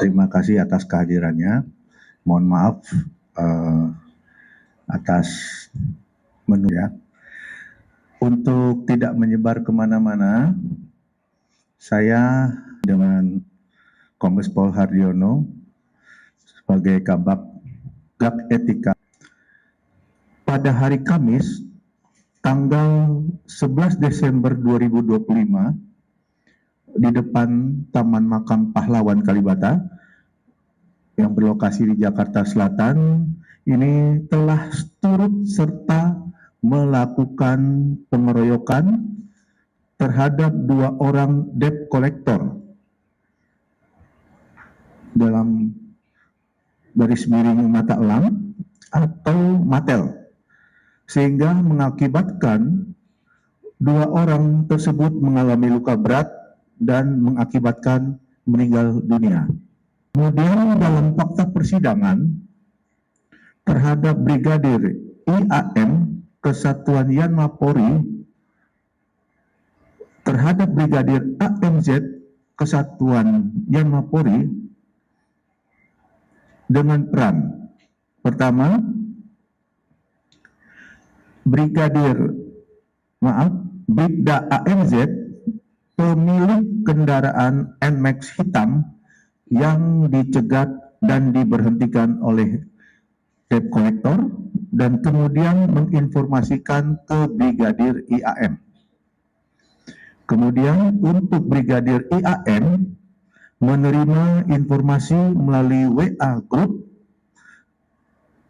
Terima kasih atas kehadirannya. Mohon maaf atas menu ya. Untuk tidak menyebar kemana-mana, saya dengan Kombes Pol Hardiono sebagai Kabak Gak Etika pada hari Kamis tanggal 11 Desember 2025 di depan Taman Makam Pahlawan Kalibata yang berlokasi di Jakarta Selatan ini telah turut serta melakukan pengeroyokan terhadap 2 orang debt collector dalam garis miring mata elang atau matel, sehingga mengakibatkan 2 orang tersebut mengalami luka berat dan mengakibatkan meninggal dunia. Kemudian dalam fakta persidangan terhadap Brigadir IAM Kesatuan Yanma Polri terhadap Brigadir AMZ Kesatuan Yanma Polri dengan peran pertama, Bribda AMZ pemilik kendaraan NMAX hitam yang dicegat dan diberhentikan oleh debt collector dan kemudian menginformasikan ke Brigadir IAM. Kemudian untuk Brigadir IAM menerima informasi melalui WA group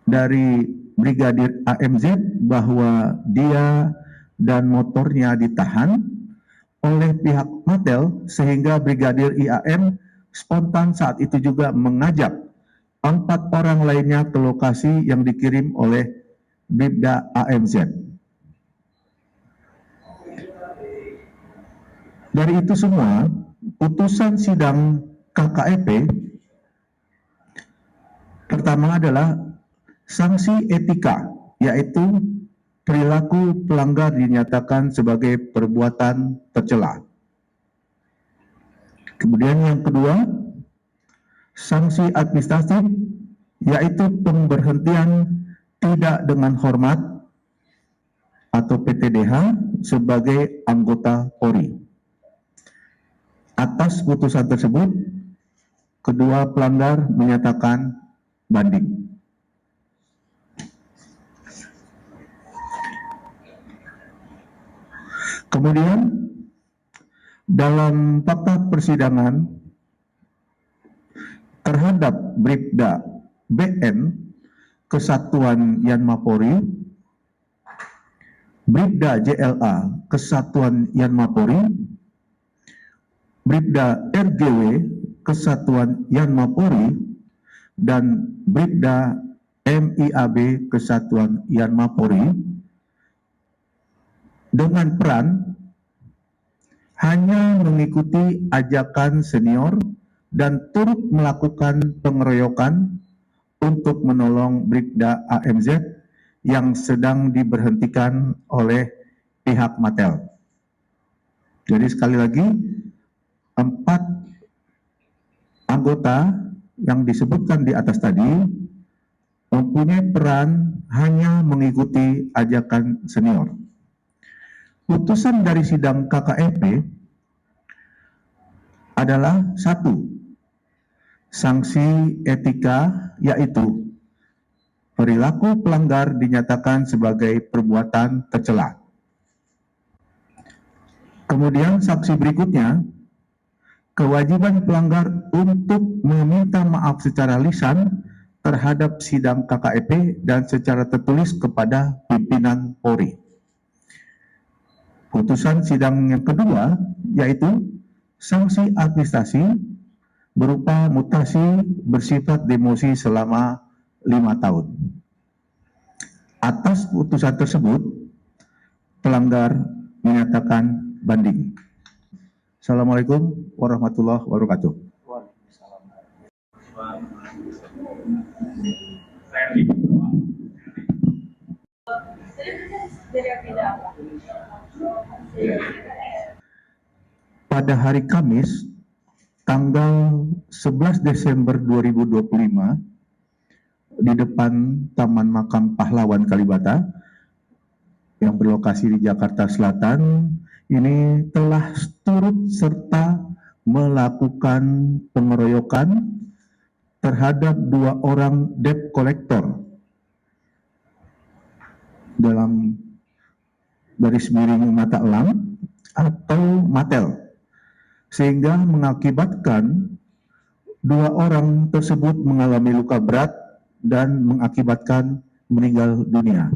dari Brigadir AMZ bahwa dia dan motornya ditahan oleh pihak Matel, sehingga Brigadir IAM spontan saat itu juga mengajak 4 orang lainnya ke lokasi yang dikirim oleh Bribda AMZ. Dari itu semua, putusan sidang KKEP pertama adalah sanksi etika, yaitu perilaku pelanggar dinyatakan sebagai perbuatan tercela. Kemudian yang kedua, sanksi administratif, yaitu pemberhentian tidak dengan hormat atau PTDH sebagai anggota Polri. Atas putusan tersebut, kedua pelanggar menyatakan banding. Kemudian dalam fakta persidangan terhadap Bribda BN Kesatuan Yanma Polri, Bribda JLA Kesatuan Yanma Polri, Bribda RGW Kesatuan Yanma Polri, dan Bribda MIAB Kesatuan Yanma Polri dengan peran hanya mengikuti ajakan senior dan turut melakukan pengeroyokan untuk menolong Bribda AMZ yang sedang diberhentikan oleh pihak Matel. Jadi sekali lagi, 4 anggota yang disebutkan di atas tadi mempunyai peran hanya mengikuti ajakan senior. Putusan dari sidang KKEP adalah 1, sanksi etika, yaitu perilaku pelanggar dinyatakan sebagai perbuatan tercela. Kemudian sanksi berikutnya, kewajiban pelanggar untuk meminta maaf secara lisan terhadap sidang KKEP dan secara tertulis kepada pimpinan Polri. Putusan sidang yang kedua yaitu sanksi administrasi berupa mutasi bersifat demosi selama 5 tahun. Atas putusan tersebut, pelanggar menyatakan banding. Assalamualaikum warahmatullahi wabarakatuh. Pada hari Kamis, tanggal 11 Desember 2025, di depan Taman Makam Pahlawan Kalibata yang berlokasi di Jakarta Selatan, ini telah turut serta melakukan pengeroyokan terhadap 2 orang debt collector dalam garis miring mata elang atau Matel, sehingga mengakibatkan 2 orang tersebut mengalami luka berat dan mengakibatkan meninggal dunia.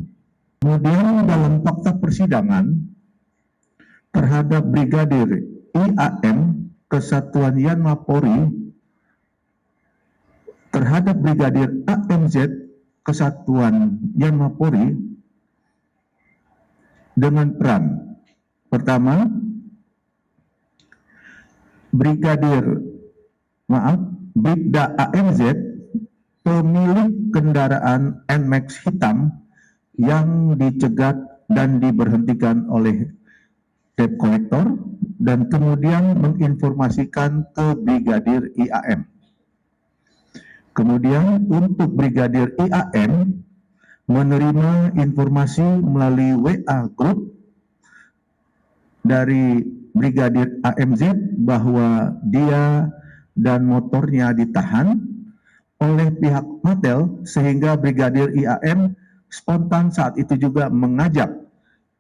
Kemudian dalam fakta persidangan terhadap Brigadir IAM Kesatuan Yanma Polri terhadap Brigadir AMZ Kesatuan Yanma Polri dengan peran pertama, Bribda AMZ pemilik kendaraan NMAX hitam yang dicegat dan diberhentikan oleh debt collector dan kemudian menginformasikan ke Brigadir IAM. Kemudian untuk Brigadir IAM menerima informasi melalui WA Group dari Brigadir AMZ bahwa dia dan motornya ditahan oleh pihak Matel, sehingga Brigadir IAM spontan saat itu juga mengajak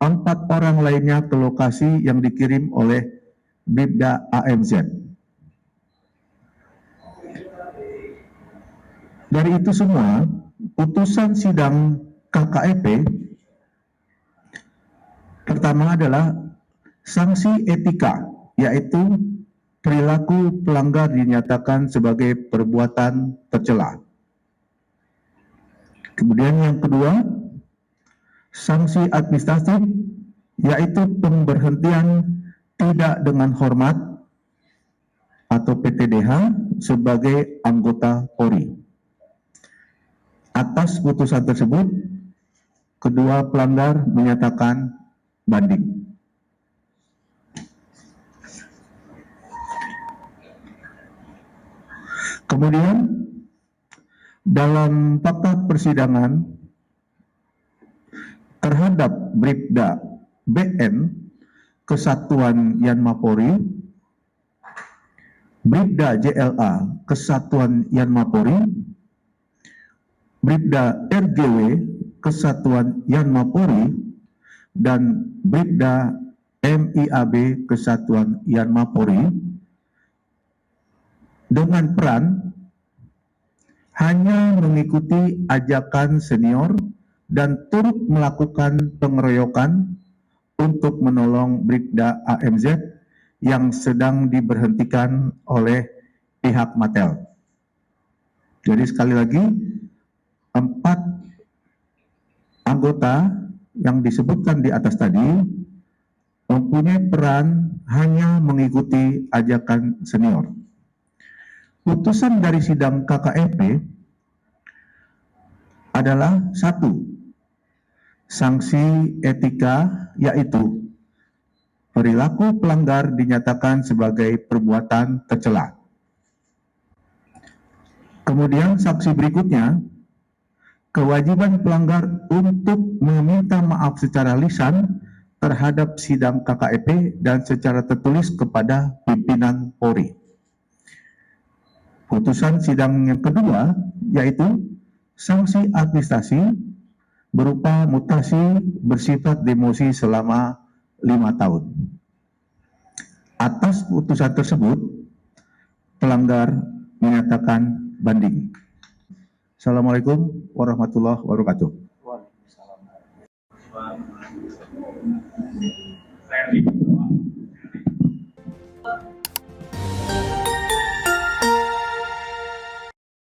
4 orang lainnya ke lokasi yang dikirim oleh Bribda AMZ. Dari itu semua, putusan sidang KKEP pertama adalah sanksi etika, yaitu perilaku pelanggar dinyatakan sebagai perbuatan tercela. Kemudian yang kedua, sanksi administratif, yaitu pemberhentian tidak dengan hormat atau PTDH sebagai anggota Polri. Atas putusan tersebut, kedua pelanggar menyatakan banding. Kemudian dalam fakta persidangan terhadap Bribda BN Kesatuan Yanma Polri, Bribda JLA Kesatuan Yanma Polri, Bribda RGW Kesatuan Yanma Polri, dan Bribda MIAB Kesatuan Yanma Polri dengan peran hanya mengikuti ajakan senior dan turut melakukan pengeroyokan untuk menolong Bribda AMZ yang sedang diberhentikan oleh pihak Matel. Jadi sekali lagi, 4 anggota yang disebutkan di atas tadi mempunyai peran hanya mengikuti ajakan senior. Putusan dari sidang KKEP adalah 1, sanksi etika, yaitu perilaku pelanggar dinyatakan sebagai perbuatan tercela. Kemudian sanksi berikutnya, kewajiban pelanggar untuk meminta maaf secara lisan terhadap sidang KKEP dan secara tertulis kepada pimpinan Polri. Putusan sidang yang kedua yaitu sanksi administrasi berupa mutasi bersifat demosi selama 5 tahun. Atas putusan tersebut, pelanggar menyatakan banding. Assalamualaikum warahmatullahi wabarakatuh.